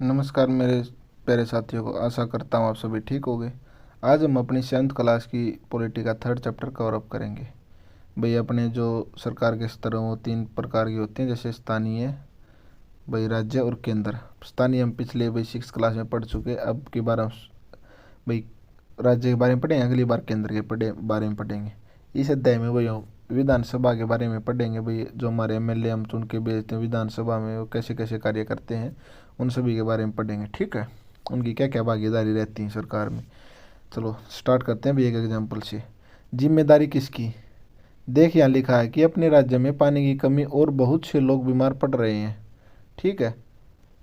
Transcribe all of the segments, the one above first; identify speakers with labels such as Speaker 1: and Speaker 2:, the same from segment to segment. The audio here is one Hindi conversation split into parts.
Speaker 1: नमस्कार मेरे प्यारे साथियों को। आशा करता हूँ आप सभी ठीक होंगे। आज हम अपनी 7th क्लास की पॉलिटी का 3rd चैप्टर कवर अप करेंगे। भाई अपने जो सरकार के स्तर हैं वो 3 प्रकार की होती हैं, जैसे स्थानीय, भाई राज्य और केंद्र। स्थानीय हम पिछले भाई 6th क्लास में पढ़ चुके। अब की बार हम भाई राज्य के बारे में पढ़ेंगे, अगली बार केंद्र के बारे में पढ़ेंगे। इस अध्याय में भाई हम विधानसभा के बारे में पढ़ेंगे। भाई जो हमारे एमएलए हम चुन के भेजते हैं विधानसभा में, वो कैसे कैसे कार्य करते हैं, उन सभी के बारे में पढ़ेंगे। ठीक है, उनकी क्या क्या भागीदारी रहती है सरकार में। चलो स्टार्ट करते हैं भाई एक एग्जाम्पल से। जिम्मेदारी किसकी। देख यहाँ लिखा है कि अपने राज्य में पानी की कमी और बहुत से लोग बीमार पड़ रहे हैं। ठीक है,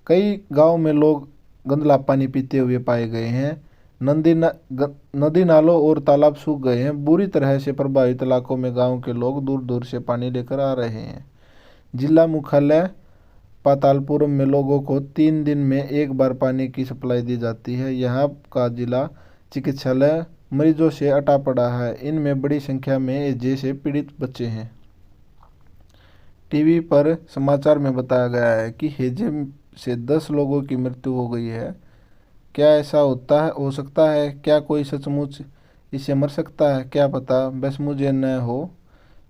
Speaker 1: कई गांव में लोग गंदला पानी पीते हुए पाए गए हैं। नदी नालों और तालाब सूख गए हैं। बुरी तरह से प्रभावित इलाकों में गांव के लोग दूर दूर से पानी लेकर आ रहे हैं। जिला मुख्यालय पातालपुरम में लोगों को 3 दिन में एक बार पानी की सप्लाई दी जाती है। यहाँ का जिला चिकित्सालय मरीजों से अटा पड़ा है। इनमें बड़ी संख्या में एड्स से पीड़ित बच्चे हैं। टीवी पर समाचार में बताया गया है कि हैजे से 10 लोगों की मृत्यु हो गई है। क्या ऐसा हो सकता है? क्या कोई सचमुच इससे मर सकता है? क्या पता, बस मुझे न हो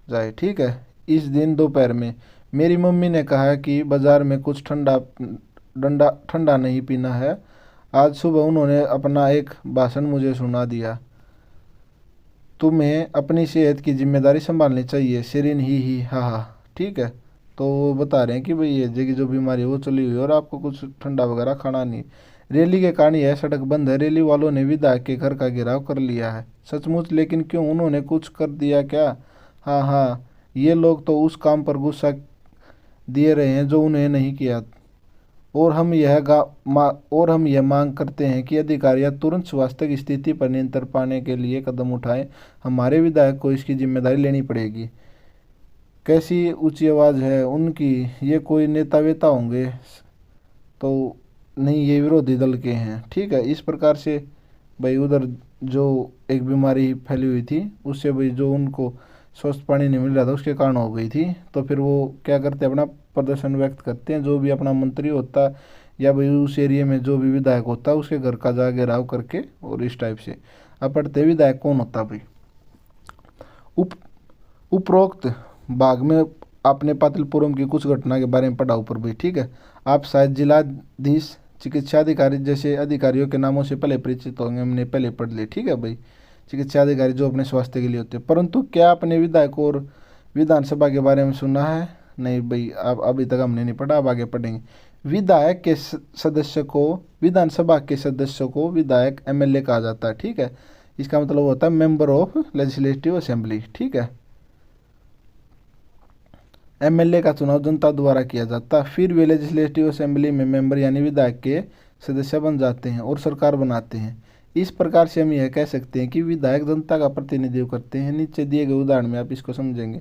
Speaker 1: जाए। ठीक है, इस दिन दोपहर में मेरी मम्मी ने कहा कि बाजार में कुछ ठंडा नहीं पीना है। आज सुबह उन्होंने अपना एक भाषण मुझे सुना दिया। तुम्हें अपनी सेहत की जिम्मेदारी संभालनी चाहिए। शेरिन ही हा हा। ठीक है, तो वो बता रहे हैं कि भाई ये की जो बीमारी है वो चली हुई है और आपको कुछ ठंडा वगैरह खाना नहीं। रैली के कारण यह सड़क बंद है। रैली वालों ने विधायक के घर का घेराव कर लिया है। सचमुच? लेकिन क्यों, उन्होंने कुछ कर दिया क्या? हाँ हाँ, ये लोग तो उस काम पर गुस्सा दिए रहे हैं जो उन्हें नहीं किया। और हम यह मांग करते हैं कि अधिकारियां तुरंत स्वास्थ्य की स्थिति पर नियंत्रण पाने के लिए कदम उठाएं। हमारे विधायक को इसकी जिम्मेदारी लेनी पड़ेगी। कैसी ऊंची आवाज़ है उनकी। ये कोई नेता वेता होंगे तो नहीं, ये विरोधी दल के हैं। ठीक है, इस प्रकार से भाई उधर जो एक बीमारी फैली हुई थी उससे भाई जो उनको स्वस्थ पानी नहीं मिल रहा था उसके कारण हो गई थी। तो फिर वो क्या करते हैं, अपना प्रदर्शन व्यक्त करते हैं। जो भी अपना मंत्री होता या भाई उस एरिया में जो भी विधायक होता उसके घर का जा घेराव करके, और इस टाइप से। अब पढ़ते विधायक कौन होता भाई। उप उपरोक्त भाग में आपने पाटलिपुरम की कुछ घटना के बारे में पढ़ा ऊपर भी। ठीक है, आप शायद जिलाधीश, चिकित्सा अधिकारी जैसे अधिकारियों के नामों से पहले परिचित होंगे, हमने पहले पढ़ लिए। ठीक है भाई, चिकित्सा अधिकारी जो अपने स्वास्थ्य के लिए होते हैं। परंतु क्या आपने विधायक और विधानसभा के बारे में सुना है? नहीं भाई, अब अभी तक हमने नहीं पढ़ा, अब आगे पढ़ेंगे। विधायक के सदस्य को, विधानसभा के सदस्य को विधायक एमएलए कहा जाता है। ठीक है, इसका मतलब होता है मेंबर ऑफ लेजिस्लेटिव असेंबली। ठीक है, एमएलए का चुनाव जनता द्वारा किया जाता है। फिर वे लेजिस्लेटिव असेंबली में मेंबर यानी विधायक के सदस्य बन जाते हैं और सरकार बनाते हैं। इस प्रकार से हम यह कह सकते हैं कि विधायक जनता का प्रतिनिधित्व करते हैं। नीचे दिए गए उदाहरण में आप इसको समझेंगे।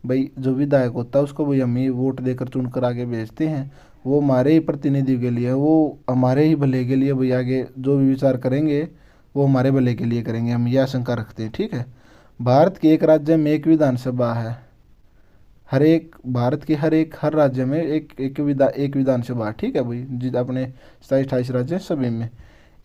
Speaker 1: भाई जो विधायक होता है उसको भाई हम ही वोट देकर चुन कर आगे भेजते हैं। वो हमारे ही प्रतिनिधि के लिए, वो हमारे ही भले के लिए भाई आगे जो भी विचार करेंगे वो हमारे भले के लिए करेंगे, हम यह आशंका रखते हैं। ठीक है, भारत के एक राज्य में एक विधानसभा है। भारत के हर राज्य में एक विधानसभा। ठीक है भाई, जिस अपने 27-28 राज्य हैं, सभी में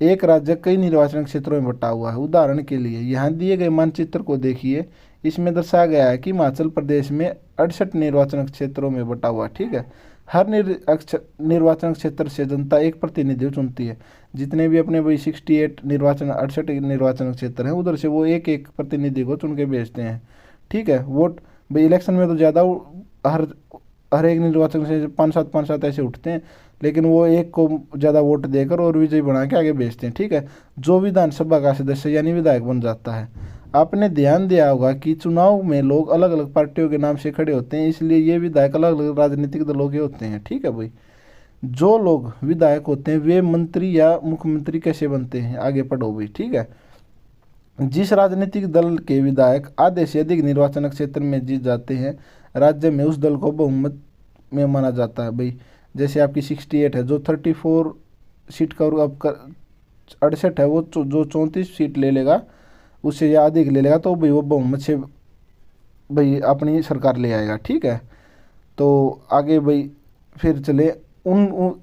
Speaker 1: एक राज्य कई निर्वाचन क्षेत्रों में बटा हुआ है। उदाहरण के लिए यहाँ दिए गए मानचित्र को देखिए। इसमें दर्शाया गया है कि हिमाचल प्रदेश में 68 निर्वाचन क्षेत्रों में बटा हुआ है। ठीक है, हर निर्वाचन क्षेत्र से जनता एक प्रतिनिधि चुनती है। जितने भी अपने भाई 68 निर्वाचन क्षेत्र हैं उधर से वो एक एक प्रतिनिधि को चुन के भेजते हैं। ठीक है, वोट भाई इलेक्शन में तो ज़्यादा हर हर एक निर्वाचन से पाँच सात ऐसे उठते हैं, लेकिन वो एक को ज़्यादा वोट देकर और विजयी बना के आगे भेजते हैं। ठीक है, जो विधानसभा का सदस्य यानी विधायक बन जाता है। आपने ध्यान दिया होगा कि चुनाव में लोग अलग अलग पार्टियों के नाम से खड़े होते हैं, इसलिए ये विधायक अलग अलग राजनीतिक दलों के होते हैं। ठीक है भाई, जो लोग विधायक होते हैं वे मंत्री या मुख्यमंत्री कैसे बनते हैं, आगे पढ़ो भाई। ठीक है, जिस राजनीतिक दल के विधायक आधे से अधिक निर्वाचन क्षेत्र में जीत जाते हैं, राज्य में उस दल को बहुमत में माना जाता है। भाई जैसे आपकी 68 है, जो 34 सीट का, और आपका 68 है, वो जो 34 सीट ले लेगा उससे या अधिक ले लेगा तो भाई वो बहुमत से भाई अपनी सरकार ले आएगा। ठीक है, तो आगे भाई फिर चले उन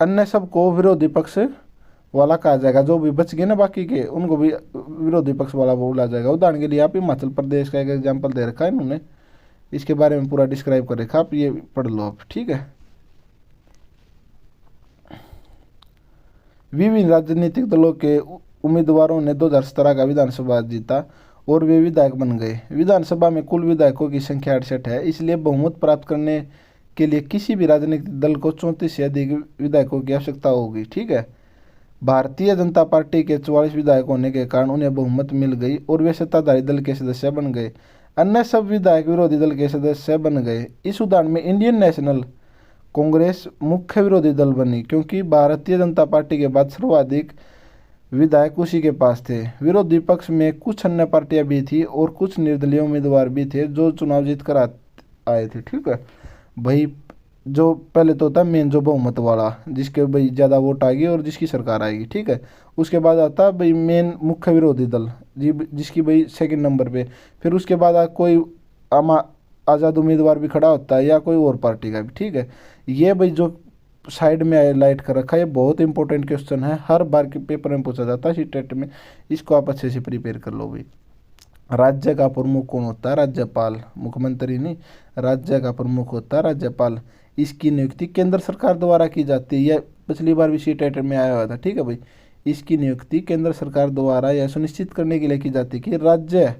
Speaker 1: अन्य सबको विरोधी पक्ष वाला कहा जाएगा। जो भी बच गए ना बाकी के, उनको भी विरोधी पक्ष वाला बोला जाएगा। उदाहरण के लिए आप हिमाचल प्रदेश का एक एग्जाम्पल दे रखा है इन्होंने, इसके बारे में पूरा डिस्क्राइब कर रखा, आप ये पढ़ लो आप, ठीक है। विभिन्न राजनीतिक दलों के उम्मीदवारों ने 2017 का विधानसभा जीता और वे विधायक बन गए। विधानसभा में कुल विधायकों की संख्या 68 है, इसलिए बहुमत प्राप्त करने के लिए किसी भी राजनीतिक दल को 34 से अधिक विधायकों की आवश्यकता होगी, ठीक है। भारतीय जनता पार्टी के 44 विधायक होने के कारण उन्हें बहुमत मिल गई और वे सत्ताधारी दल के सदस्य बन गए। अन्य सब विधायक विरोधी दल के सदस्य बन गए। इस उदाहरण में इंडियन नेशनल कांग्रेस मुख्य विरोधी दल बनी, क्योंकि भारतीय जनता पार्टी के बाद सर्वाधिक विधायक उसी के पास थे। विरोधी पक्ष में कुछ अन्य पार्टियां भी थी और कुछ निर्दलीय उम्मीदवार भी थे जो चुनाव जीत कर आए थे, ठीक है भाई। जो पहले तो होता है मेन जो बहुमत वाला, जिसके भाई ज़्यादा वोट आएगी और जिसकी सरकार आएगी, ठीक है। उसके बाद आता है भाई मेन मुख्य विरोधी दल जी, जिसकी भाई सेकंड नंबर पे। फिर उसके बाद कोई आज़ाद उम्मीदवार भी खड़ा होता है या कोई और पार्टी का भी, ठीक है। ये भाई जो साइड में हाईलाइट कर रखा है, ये बहुत इंपॉर्टेंट क्वेश्चन है, हर बार के पेपर में पूछा जाता है सीटेट में। इसको आप अच्छे से प्रिपेयर कर लो भाई। राज्य का प्रमुख कौन होता है? राज्यपाल, मुख्यमंत्री नहीं। राज्य का प्रमुख होता है राज्यपाल। इसकी नियुक्ति केंद्र सरकार द्वारा की जाती है। यह पिछली बार भी सीटेट में आया हुआ था, ठीक है भाई। इसकी नियुक्ति केंद्र सरकार द्वारा यह सुनिश्चित करने के लिए की जाती है कि राज्य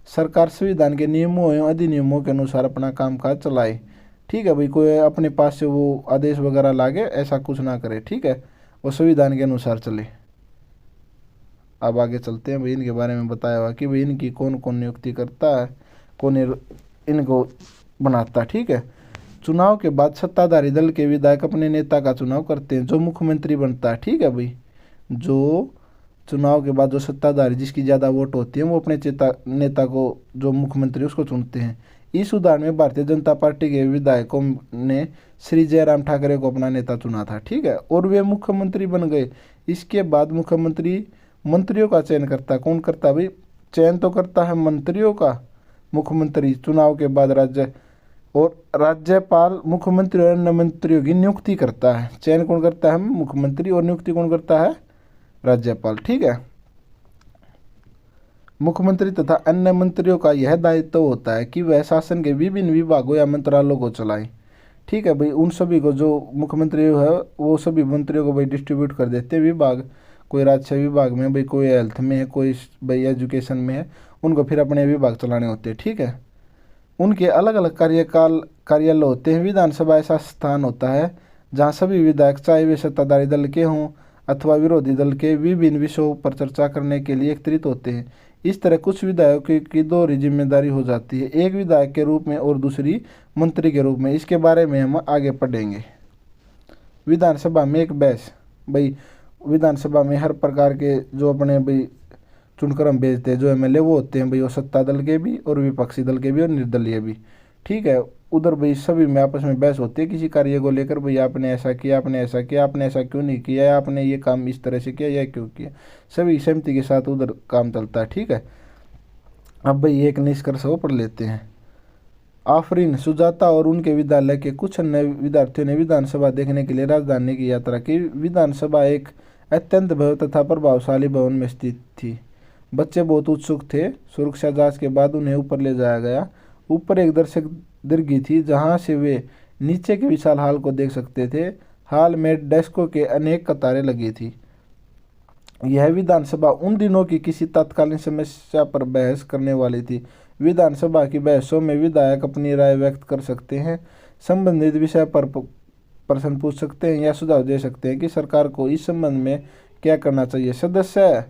Speaker 1: सरकार संविधान के नियमों एवं अधिनियमों के अनुसार अपना कामकाज चलाए, ठीक है भाई। कोई अपने पास से वो आदेश वगैरह लागे ऐसा कुछ ना करे, ठीक है। वो संविधान के अनुसार चले। अब आगे चलते हैं भाई, इनके बारे में बताया हुआ कि भाई इनकी कौन कौन नियुक्ति करता है, कौन इनको बनाता है, ठीक है। चुनाव के बाद सत्ताधारी दल के विधायक अपने नेता का चुनाव करते हैं, जो मुख्यमंत्री बनता है, ठीक है भाई। जो चुनाव के बाद जो सत्ताधारी जिसकी ज़्यादा वोट होती है वो अपने नेता को, जो मुख्यमंत्री उसको चुनते हैं। इस उदाहरण में भारतीय जनता पार्टी के विधायकों ने श्री जयराम ठाकरे को अपना नेता चुना था, ठीक है, और वे मुख्यमंत्री बन गए। इसके बाद मुख्यमंत्री मंत्रियों का चयन करता है। कौन करता है भाई? चयन तो करता है मंत्रियों का मुख्यमंत्री चुनाव के बाद राज्य, और राज्यपाल मुख्यमंत्री और अन्य मंत्रियों की नियुक्ति करता है। चयन कौन करता है? मुख्यमंत्री, और नियुक्ति कौन करता है? राज्यपाल, ठीक है। मुख्यमंत्री तथा अन्य मंत्रियों का यह दायित्व होता है कि वह शासन के विभिन्न विभागों या मंत्रालयों को चलाएं, ठीक है भाई। उन सभी को, जो मुख्यमंत्री है वो सभी मंत्रियों को भाई डिस्ट्रीब्यूट कर देते हैं विभाग। कोई राजस्व विभाग में भाई, कोई हेल्थ में है, कोई भाई एजुकेशन में है, उनको फिर अपने विभाग चलाने होते हैं, ठीक है। उनके अलग अलग कार्यालय होते हैं। विधानसभा ऐसा स्थान होता है जहाँ सभी विधायक, चाहे वे सत्ताधारी दल के हों अथवा विरोधी दल के, विभिन्न विषयों पर चर्चा करने के लिए एकत्रित होते हैं। इस तरह कुछ विधायकों की दो जिम्मेदारी हो जाती है, एक विधायक के रूप में और दूसरी मंत्री के रूप में। इसके बारे में हम आगे पढ़ेंगे। विधानसभा में एक बहस, भाई विधानसभा में हर प्रकार के जो अपने भाई चुनकर हम भेजते हैं, जो एमएलए वो होते हैं भाई, वो सत्ता दल के भी और विपक्षी दल के भी और निर्दलीय भी, ठीक है। उधर भाई सभी में आपस में बहस होती है किसी कार्य को लेकर, भाई आपने ऐसा किया, आपने ऐसा किया, आपने ऐसा क्यों नहीं किया, आपने ये काम इस तरह से किया, यह क्यों किया। सभी सहमति के साथ उधर काम चलता है, ठीक है। अब भाई एक निष्कर्ष वो पढ़ लेते हैं। आफरीन, सुजाता और उनके विद्यालय के कुछ अन्य विद्यार्थियों ने विधानसभा देखने के लिए राजधानी की यात्रा की। विधानसभा एक अत्यंत भव्य तथा प्रभावशाली भवन में स्थित थी। बच्चे बहुत उत्सुक थे। सुरक्षा जांच के बाद उन्हें ऊपर ले जाया गया। ऊपर एक दर्शक दीर्घी थी जहां से वे नीचे के विशाल हॉल को देख सकते थे। हॉल में डेस्कों के अनेक कतारें लगी थी। यह विधानसभा उन दिनों की किसी तत्कालीन समस्या पर बहस करने वाली थी। विधानसभा की बहसों में विधायक अपनी राय व्यक्त कर सकते हैं, संबंधित विषय पर प्रश्न पूछ सकते हैं या सुझाव दे सकते हैं कि सरकार को इस संबंध में क्या करना चाहिए। सदस्य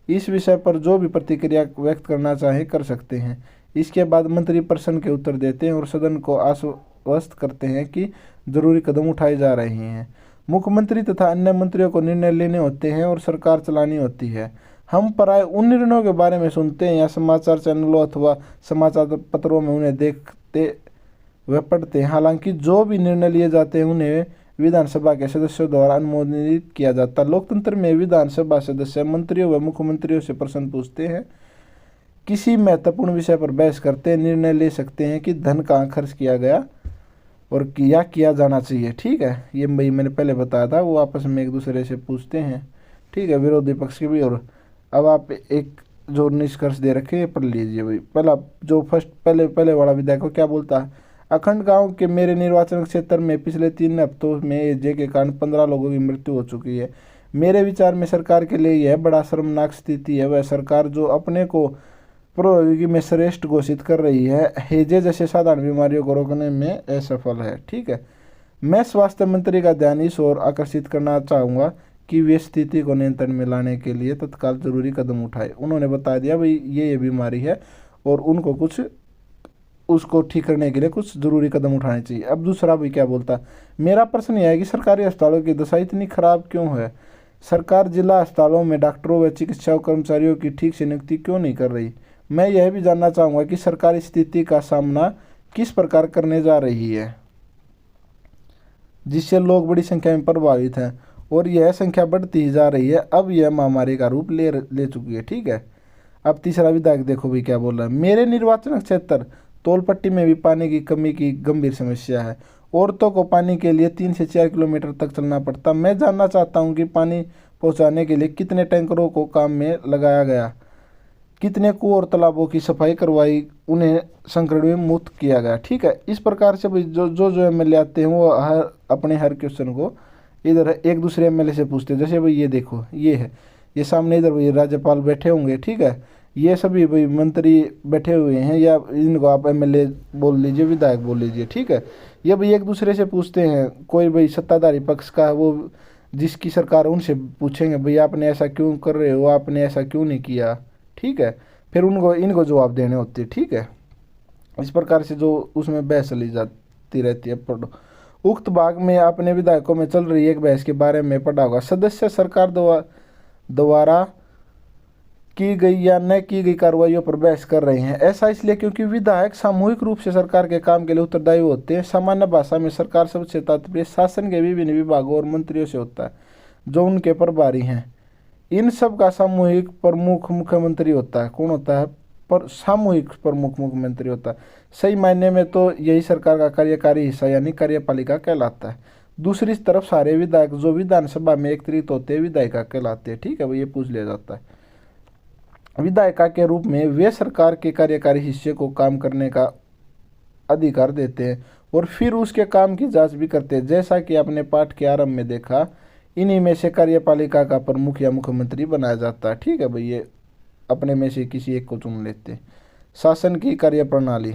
Speaker 1: इस विषय पर जो भी प्रतिक्रिया व्यक्त करना चाहें कर सकते हैं। इसके बाद मंत्री प्रश्न के उत्तर देते हैं और सदन को आश्वस्त करते हैं कि जरूरी कदम उठाए जा रहे हैं। मुख्यमंत्री तथा अन्य मंत्रियों को निर्णय लेने होते हैं और सरकार चलानी होती है। हम प्राय उन निर्णयों के बारे में सुनते हैं या समाचार चैनलों अथवा समाचार पत्रों में उन्हें देखते व पढ़ते हैं। हालांकि जो भी निर्णय लिए जाते हैं उन्हें विधानसभा के सदस्यों द्वारा अनुमोदित किया जाता है। लोकतंत्र में विधानसभा सदस्य मंत्रियों व मुख्यमंत्रियों से प्रश्न पूछते हैं, किसी महत्वपूर्ण विषय पर बहस करते हैं, निर्णय ले सकते हैं कि धन कहाँ खर्च किया गया, और किया जाना चाहिए। ठीक है, ये भाई मैंने पहले बताया था, वो आपस में एक दूसरे से पूछते हैं। ठीक है, विरोधी पक्ष के भी। और अब आप एक जो निष्कर्ष दे रखे हैं पढ़ लीजिए भाई। पहला जो फर्स्ट पहले पहले वाला विधायक को क्या बोलता है, अखंड गांव के मेरे निर्वाचन क्षेत्र में पिछले 3 हफ्तों में एजे के कारण 15 लोगों की मृत्यु हो चुकी है। मेरे विचार में सरकार के लिए यह बड़ा शर्मनाक स्थिति है। वह सरकार जो अपने को प्रौद्योगिकी में श्रेष्ठ घोषित कर रही है, हैजे जैसे साधारण बीमारियों को रोकने में असफल है। ठीक है, मैं स्वास्थ्य मंत्री का ध्यान इस ओर आकर्षित करना चाहूँगा कि वे स्थिति को नियंत्रण में लाने के लिए तत्काल जरूरी कदम उठाए। उन्होंने बता दिया भाई ये बीमारी है और उनको कुछ उसको ठीक करने के लिए कुछ जरूरी कदम उठाने चाहिए। अब दूसरा भी क्या बोलता, मेरा प्रश्न यह है कि सरकारी अस्पतालों की दशा इतनी खराब क्यों है। सरकार जिला अस्पतालों में डॉक्टरों व चिकित्सा कर्मचारियों की ठीक से नियुक्ति क्यों नहीं कर रही। मैं यह भी जानना चाहूँगा कि सरकार इस स्थिति का सामना किस प्रकार करने जा रही है, जिससे लोग बड़ी संख्या में प्रभावित हैं और यह संख्या बढ़ती ही जा रही है। अब यह महामारी का रूप ले चुकी है। ठीक है, अब तीसरा विधायक देखो भी क्या बोल रहा है, मेरे निर्वाचन क्षेत्र तोलपट्टी में भी पानी की कमी की गंभीर समस्या है। औरतों को पानी के लिए 3 से 4 किलोमीटर तक चलना पड़ता। मैं जानना चाहता हूँ कि पानी पहुँचाने के लिए कितने टैंकरों को काम में लगाया गया, कितने कुओं और तालाबों की सफाई करवाई, उन्हें संकट में मुक्त किया गया। ठीक है, इस प्रकार से भाई जो एमएलए आते हैं वो अपने हर क्वेश्चन को इधर एक दूसरे एमएलए से पूछते हैं। जैसे भाई ये देखो, ये है, ये सामने इधर भाई राज्यपाल बैठे होंगे। ठीक है, ये सभी भाई मंत्री बैठे हुए हैं, या इनको आप एमएलए बोल लीजिए, विधायक बोल लीजिए। ठीक है, ये भाई एक दूसरे से पूछते हैं। कोई भाई सत्ताधारी पक्ष का, वो जिसकी सरकार, उनसे पूछेंगे भाई आपने ऐसा क्यों कर रहे हो, आपने ऐसा क्यों नहीं किया। ठीक है, फिर उनको इनको जवाब देने होते हैं। ठीक है, इस प्रकार से जो उसमें बहस चली जाती रहती है। पढ़ो, उक्त भाग में आपने विधायकों में चल रही एक बहस के बारे में पढ़ा होगा। सदस्य सरकार द्वारा की गई या न की गई कार्रवाइयों पर बहस कर रहे हैं। ऐसा इसलिए क्योंकि विधायक सामूहिक रूप से सरकार के काम के लिए उत्तरदायी होते हैं। सामान्य भाषा में सरकार सबसे तात्पर्य शासन के विभिन्न विभागों और मंत्रियों से होता है जो उनके प्रभारी हैं। इन सब का सामूहिक प्रमुख मुख्यमंत्री होता है। कौन होता है? पर सामूहिक प्रमुख मुख्यमंत्री होता है। सही मायने में तो यही सरकार का कार्यकारी हिस्सा यानी कार्यपालिका कहलाता है। दूसरी तरफ सारे विधायक जो विधानसभा में एकत्रित होते हैं विधायिका कहलाते हैं। ठीक है, वो ये पूछ लिया जाता है। विधायिका के रूप में वे सरकार के कार्यकारी हिस्से को काम करने का अधिकार देते हैं और फिर उसके काम की जांच भी करते हैं। जैसा कि आपने पाठ के आरंभ में देखा, इन्हीं में से कार्यपालिका का प्रमुख या मुख्यमंत्री बनाया जाता है। ठीक है भाई, ये अपने में से किसी एक को चुन लेते हैं। शासन की कार्यप्रणाली,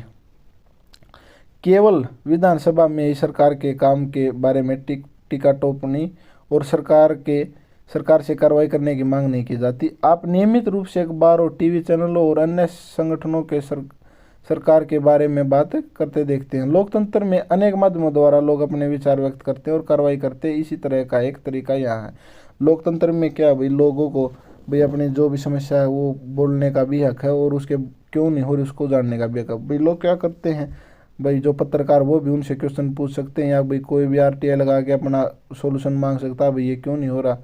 Speaker 1: केवल विधानसभा में ही सरकार के काम के बारे में टीका टिप्पणी और सरकार से कार्रवाई करने की मांग नहीं की जाती। आप नियमित रूप से अखबार और टीवी चैनलों और अन्य संगठनों के सरकार के बारे में बात करते देखते हैं। लोकतंत्र में अनेक माध्यमों द्वारा लोग अपने विचार व्यक्त करते हैं और कार्रवाई करते हैं। इसी तरह का एक तरीका यहाँ है। लोकतंत्र में क्या भाई, लोगों को भाई अपनी जो भी समस्या है वो बोलने का भी हक है और उसके क्यों नहीं हो रही उसको जानने का भी हक है। भाई लोग क्या करते हैं भाई, जो पत्रकार वो भी उनसे क्वेश्चन पूछ सकते हैं, या भाई कोई भी आरटीआई लगा के अपना सोल्यूशन मांग सकता है भाई ये क्यों नहीं हो रहा।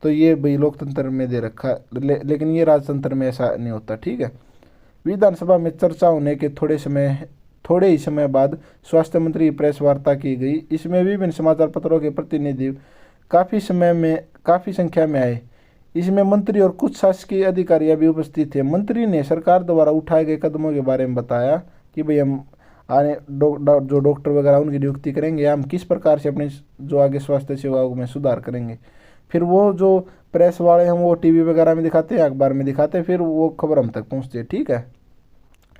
Speaker 1: तो ये भाई लोकतंत्र में दे रखा है, लेकिन ये राजतंत्र में ऐसा नहीं होता। ठीक है, विधानसभा में चर्चा होने के थोड़े ही समय बाद स्वास्थ्य मंत्री की प्रेस वार्ता की गई। इसमें विभिन्न समाचार पत्रों के प्रतिनिधि काफ़ी संख्या में आए। इसमें मंत्री और कुछ शासकीय अधिकारी भी उपस्थित थे। मंत्री ने सरकार द्वारा उठाए गए कदमों के बारे में बताया कि भाई हम आने जो डॉक्टर वगैरह उनकी नियुक्ति करेंगे, हम किस प्रकार से अपने जो आगे स्वास्थ्य सेवाओं में सुधार करेंगे। फिर वो जो प्रेस वाले हैं वो टीवी वगैरह में दिखाते हैं, अखबार में दिखाते हैं, फिर वो खबर हम तक पहुंचती है। ठीक है,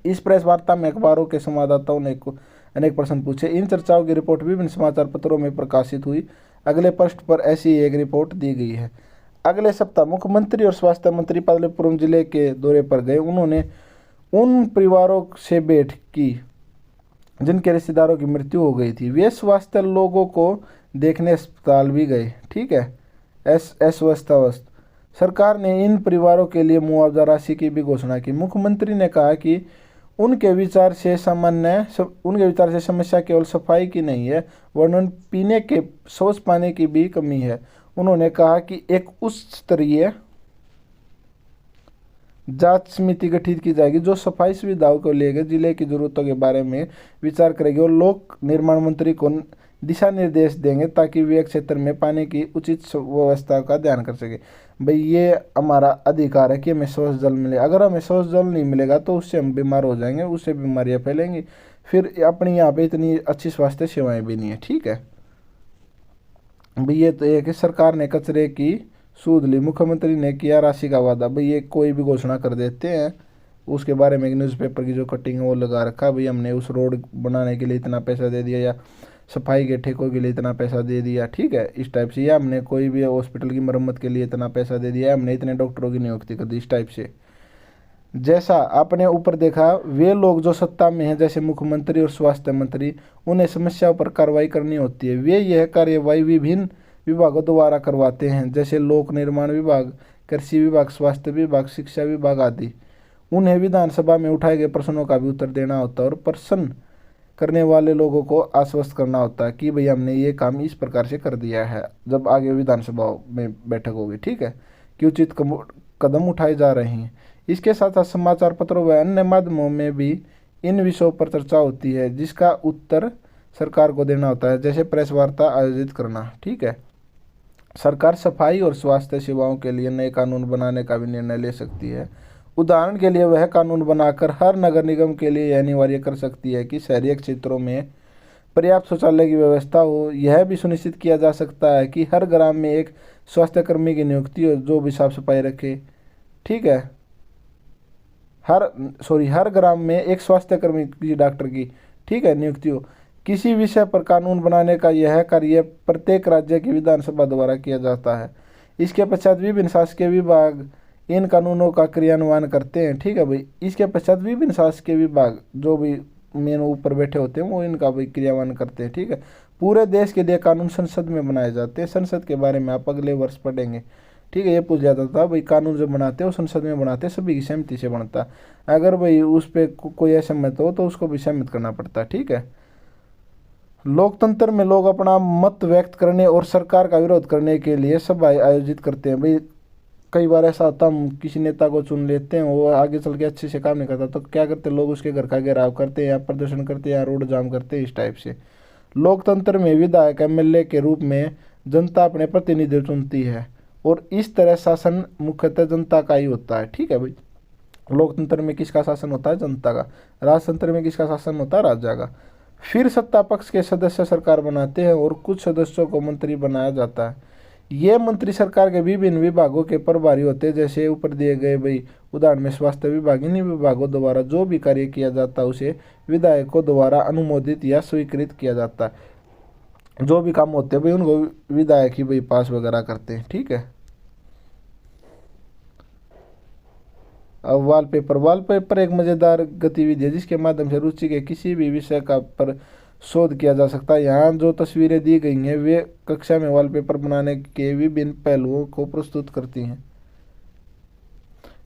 Speaker 1: इस प्रेस वार्ता में अखबारों के संवाददाताओं ने अनेक प्रश्न पूछे। इन चर्चाओं की रिपोर्ट विभिन्न समाचार पत्रों में प्रकाशित हुई। अगले पृष्ठ पर ऐसी एक रिपोर्ट दी गई है। अगले सप्ताह मुख्यमंत्री और स्वास्थ्य मंत्री पाटलिपुत्र जिले के दौरे पर गए। उन्होंने उन परिवारों से भेंट की जिनके रिश्तेदारों की मृत्यु हो गई थी। वे स्वास्थ्य लोगों को देखने अस्पताल भी गए। ठीक है, अस्वस्थ सरकार ने इन परिवारों के लिए मुआवजा राशि की भी घोषणा की। मुख्यमंत्री ने कहा कि उनके विचार से समस्या केवल सफाई की नहीं है, वरन पीने के स्वच्छ पानी की भी कमी है। उन्होंने कहा कि एक उच्च स्तरीय जांच समिति गठित की जाएगी जो सफाई सुविधाओं को लेकर जिले की जरूरतों के बारे में विचार करेगी और लोक निर्माण मंत्री को दिशा निर्देश देंगे ताकि वे क्षेत्र में पानी की उचित व्यवस्था का ध्यान कर सके। भाई ये हमारा अधिकार है कि हमें स्वच्छ जल मिले। अगर हमें स्वच्छ जल नहीं मिलेगा तो उससे हम बीमार हो जाएंगे, उससे बीमारियां फैलेंगी, फिर अपनी यहाँ पे इतनी अच्छी स्वास्थ्य सेवाएं भी नहीं है। ठीक है भाई, ये तो एक है सरकार ने कचरे की सूद ली, मुख्यमंत्री ने किया राशि का वादा। भाई ये कोई भी घोषणा कर देते हैं, उसके बारे में एक न्यूज़पेपर की जो कटिंग है वो लगा रखा, भाई हमने उस रोड बनाने के लिए इतना पैसा दे दिया, या सफाई के ठेकों के लिए इतना पैसा दे दिया। ठीक है, इस टाइप से, या हमने कोई भी हॉस्पिटल की मरम्मत के लिए इतना पैसा दे दिया, हमने इतने डॉक्टरों की नियुक्ति कर दी, इस टाइप से। जैसा आपने ऊपर देखा, वे लोग जो सत्ता में हैं जैसे मुख्यमंत्री और स्वास्थ्य मंत्री, उन्हें समस्याओं पर कार्रवाई करनी होती है। वे यह कार्यवाही विभिन्न विभागों द्वारा करवाते हैं जैसे लोक निर्माण विभाग, कृषि विभाग, स्वास्थ्य विभाग, शिक्षा विभाग आदि। उन्हें विधानसभा में उठाए गए प्रश्नों का भी उत्तर देना होता है और प्रश्न करने वाले लोगों को आश्वस्त करना होता है कि भाई हमने ये काम इस प्रकार से कर दिया है, जब आगे विधानसभा में बैठक होगी। ठीक है, कि उचित कदम उठाए जा रहे हैं। इसके साथ साथ समाचार पत्रों व अन्य माध्यमों में भी इन विषयों पर चर्चा होती है जिसका उत्तर सरकार को देना होता है, जैसे प्रेस वार्ता आयोजित करना। ठीक है, सरकार सफाई और स्वास्थ्य सेवाओं के लिए नए कानून बनाने का भी निर्णय ले सकती है। उदाहरण के लिए वह कानून बनाकर हर नगर निगम के लिए यह अनिवार्य कर सकती है कि शहरी क्षेत्रों में पर्याप्त शौचालय की व्यवस्था हो। यह भी सुनिश्चित किया जा सकता है कि हर ग्राम में एक स्वास्थ्य कर्मी की नियुक्ति हो जो भी साफ सफाई रखे। ठीक है, हर ग्राम में एक स्वास्थ्य कर्मी की, डॉक्टर की, ठीक है, नियुक्ति हो। किसी विषय पर कानून बनाने का यह कार्य प्रत्येक राज्य की विधानसभा द्वारा किया जाता है। इसके पश्चात विभिन्न शासकीय विभाग इन कानूनों का क्रियान्वयन करते हैं। ठीक है भाई, इसके पश्चात विभिन्न शासकीय विभाग जो भी मेन ऊपर बैठे होते हैं वो इनका भी क्रियान्वयन करते हैं। ठीक है, पूरे देश के लिए कानून संसद में बनाए जाते हैं। संसद के बारे में आप अगले वर्ष पढ़ेंगे। ठीक है, ये पूछ जाता था भाई कानून जो बनाते हैं वो संसद में बनाते हैं, सभी की सहमति से बनता है। अगर भाई उस पर कोई असहमत हो तो उसको भी सहमत करना पड़ता है। ठीक है, लोकतंत्र में लोग अपना मत व्यक्त करने और सरकार का विरोध करने के लिए सभाएं आयोजित करते हैं। भाई कई बार ऐसा होता, हम किसी नेता को चुन लेते हैं, वो आगे चल के अच्छे से काम नहीं करता तो क्या करते लोग, उसके घर का घेराव करते हैं या प्रदर्शन करते हैं या रोड जाम करते हैं, इस टाइप से। लोकतंत्र में विधायक एमएलए के रूप में जनता अपने प्रतिनिधि चुनती है और इस तरह शासन मुख्यतः जनता का ही होता है। ठीक है भाई, लोकतंत्र में किसका शासन होता है? जनता का। राजतंत्र में किसका शासन होता है? राजा का। फिर सत्ता पक्ष के सदस्य सरकार बनाते हैं और कुछ सदस्यों को मंत्री बनाया जाता है। ये मंत्री सरकार के विभिन्न विभागों के प्रभारी होते हैं, जैसे ऊपर दिए गए भाई उदाहरण में स्वास्थ्य विभाग। इन्हीं विभागों द्वारा जो भी कार्य किया जाता है उसे विधायकों द्वारा अनुमोदित या स्वीकृत किया जाता है। जो भी काम होते हैं भाई उनको विधायक ही भाई पास वगैरह करते हैं। ठीक है, अब वॉलपेपर एक मज़ेदार गतिविधि है जिसके माध्यम से रुचि के किसी भी विषय का पर शोध किया जा सकता है। यहाँ जो तस्वीरें दी गई हैं वे कक्षा में वॉलपेपर बनाने के विभिन्न पहलुओं को प्रस्तुत करती हैं।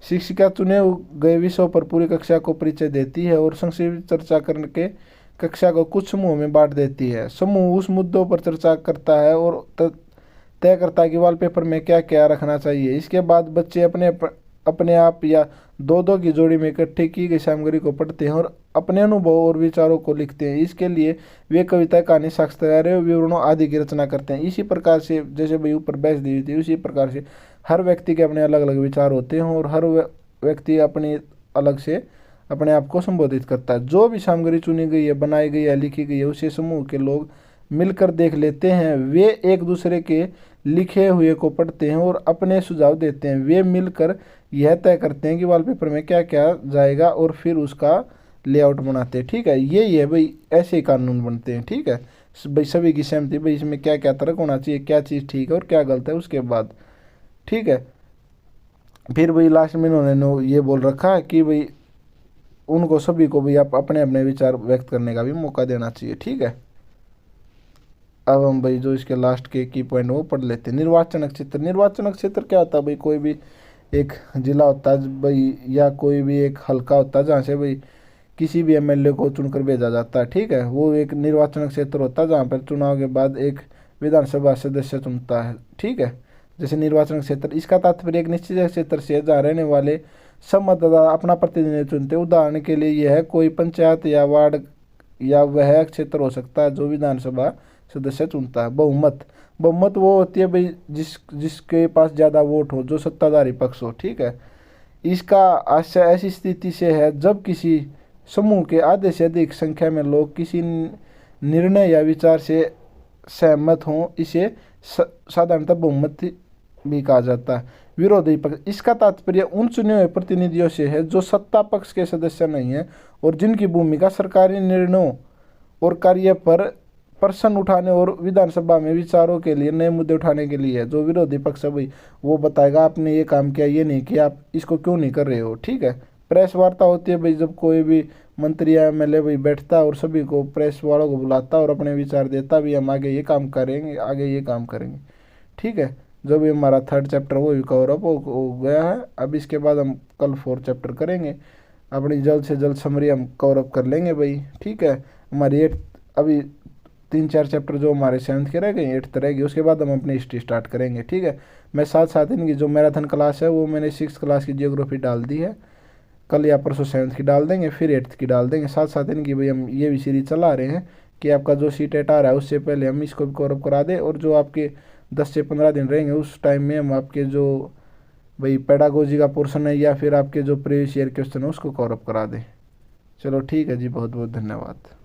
Speaker 1: शिक्षिका चुने गए विषयों पर पूरी कक्षा को परिचय देती है और संक्षिप्त चर्चा करके कक्षा को कुछ समूह में बांट देती है। समूह उस मुद्दों पर चर्चा करता है और तय करता है कि वॉलपेपर में क्या क्या रखना चाहिए। इसके बाद बच्चे अपने आप या दो दो की जोड़ी में इकट्ठे की गई सामग्री को पढ़ते हैं और अपने अनुभव और विचारों को लिखते हैं। इसके लिए वे कविता, कहानी, साक्षात्कार, विवरणों आदि की रचना करते हैं। इसी प्रकार से जैसे भाई ऊपर बहस दी हुई थी, उसी प्रकार से हर व्यक्ति के अपने अलग अलग विचार होते हैं और हर व्यक्ति अपनी अलग से अपने आप को संबोधित करता है। जो भी सामग्री चुनी गई है, बनाई गई है, लिखी गई है, उसे समूह के लोग मिलकर देख लेते हैं। वे एक दूसरे के लिखे हुए को पढ़ते हैं और अपने सुझाव देते हैं। वे मिलकर यह तय करते हैं कि वॉलपेपर में क्या क्या जाएगा और फिर उसका लेआउट बनाते हैं। ठीक है, यही है भाई, ऐसे ही कानून बनते हैं। ठीक है भाई, सभी की सहमति भाई इसमें क्या क्या तर्क होना चाहिए, क्या चीज़ ठीक है और क्या गलत है, उसके बाद। ठीक है, फिर भाई लास्ट में इन्होंने ये बोल रखा है कि भाई उनको सभी को भी आप अपने अपने विचार व्यक्त करने का भी मौका देना चाहिए। ठीक है, अब हम भाई जो इसके लास्ट के की पॉइंट वो पढ़ लेते हैं। निर्वाचन क्षेत्र। निर्वाचन क्षेत्र क्या होता है भाई? कोई भी एक जिला होता है भाई, या कोई भी एक हल्का होता है जहाँ से भाई किसी भी एमएलए को चुनकर भेजा जाता है। ठीक है, वो एक निर्वाचन क्षेत्र होता है जहाँ पर चुनाव के बाद एक विधानसभा सदस्य चुनता है। ठीक है, जैसे निर्वाचन क्षेत्र, इसका तात्पर्य एक निश्चित क्षेत्र से जहाँ रहने वाले सब मतदाता अपना प्रतिनिधि चुनते। उदाहरण के लिए यह कोई पंचायत या वार्ड या वह क्षेत्र हो सकता है जो विधानसभा सदस्य चुनता है। बहुमत, बहुमत वो होती है भाई जिसके पास ज़्यादा वोट हो, जो सत्ताधारी पक्ष हो, ठीक है। इसका आशय ऐसी स्थिति से है जब किसी समूह के आधे से अधिक संख्या में लोग किसी निर्णय या विचार से सहमत हों, इसे साधारणतः बहुमत भी कहा जाता है। विरोधी पक्ष, इसका तात्पर्य उन चुने हुए प्रतिनिधियों से है जो सत्ता पक्ष के सदस्य नहीं है और जिनकी भूमिका सरकारी निर्णयों और कार्य पर प्रश्न उठाने और विधानसभा में विचारों के लिए नए मुद्दे उठाने के लिए है। जो विरोधी पक्ष है भाई वो बताएगा आपने ये काम किया, ये नहीं किया, आप इसको क्यों नहीं कर रहे हो, ठीक है। प्रेस वार्ता होती है भाई जब कोई भी मंत्री या एमएलए भाई बैठता है और सभी को, प्रेस वालों को बुलाता है और अपने विचार देता भी, हम आगे ये काम करेंगे, आगे ये काम करेंगे, ठीक है। जब ये हमारा 3rd चैप्टर वो भी कवर अप हो गया है। अब इसके बाद हम कल 4th चैप्टर करेंगे। अपनी जल्द से जल्द समरी हम कवर अप कर लेंगे भाई, ठीक है। हमारी 8 अभी 3-4 चैप्टर जो हमारे 7th के रह गए, 8th रहेगी, उसके बाद हम अपनी हिस्ट्री स्टार्ट करेंगे, ठीक है। मैं साथ साथ इनकी जो मैराथन क्लास है वो मैंने 6th क्लास की जियोग्राफी डाल दी है। कल या परसों 7th की डाल देंगे, फिर 8th की डाल देंगे। साथ साथ इनकी भाई हम ये भी सीरीज चला रहे हैं कि आपका जो CTET आ रहा है उससे पहले हम इसको भी कवर अप करा दें, और जो आपके 10 से 15 दिन रहेंगे उस टाइम में हम आपके जो भाई पेडागोजी का पोर्शन है या फिर आपके जो प्रीवियस ईयर क्वेश्चन है उसको कवर अप करा दें। चलो ठीक है जी, बहुत बहुत धन्यवाद।